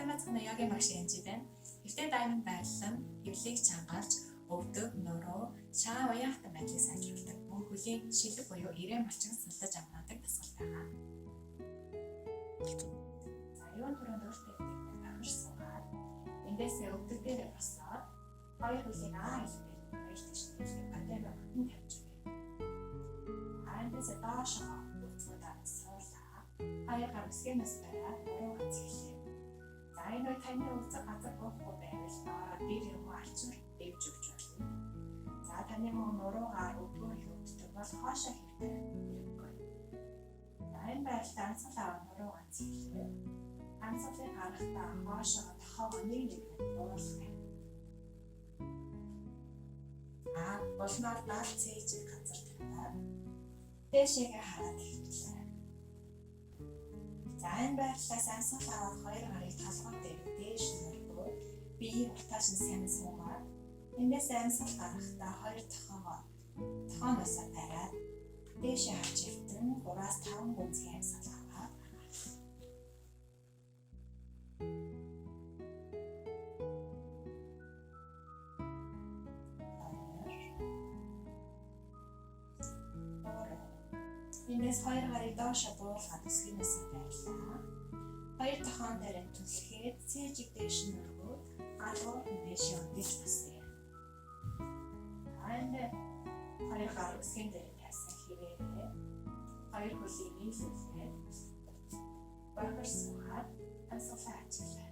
Мацхны ягийн багш янжи байна. Хэвтэ даймонд байрлан хэвлийг чангалж өвдөг, нуруу, шаа уяахтай байдлыг сайжруулдаг. Мөн хөлийн шилэг буюу ирээн малчин сэлдэж амнаадаг дасгал байгаа. За юун түрүүнд өөртөө авч суугаад эндээс өвдөг дээр босоод хоёр хөлийг хэлбэр хоёр тийш хэлбэр патера мөн тавьж өгье. Эндээс доошоо үцгүүд авсуулаа. Хоёр гар үсгэнээс бариад нуруу гац эхлэв. За энэ үед таны үцэг газар буухгүй байвал доороо дээр юм арчмар дэвж өгч болно. За таны мөн нуруугаар өвдгөр хөвддөг бол хоошоо хэвтэ хэрэггүй. За энэ байдлаар анцал аваа нуруу гац эхлэв. Анцалыг гаргахтаа хоошоо тохоо нэг дуулах. Болноор наад цэжиг газар тавиад дэшегээ хараад хэвлээ. За энэ байдлаас анцал аваад хоёр гарыг толгой дээр дээш нөргөө биеийг утааш нь сайн суугаад эндээс анцал гаргахтаа хоёр тохооноос бариад дээшээ харж хэвтэн 3-5 гүнзгий анцал аваад эндээс хоёр гарыг доошо буулгаад өсгөнөөс байлаа. Хоёр тохон дээр түлхээд цэжиг дээш нөргөөд галуу дээш явдаж басъя. Энд хоёр гар өсгөн дээр яасан хэрэг хоёр хөлийг нийлүүлээд бохирсгаад асуулаа ажиллаа.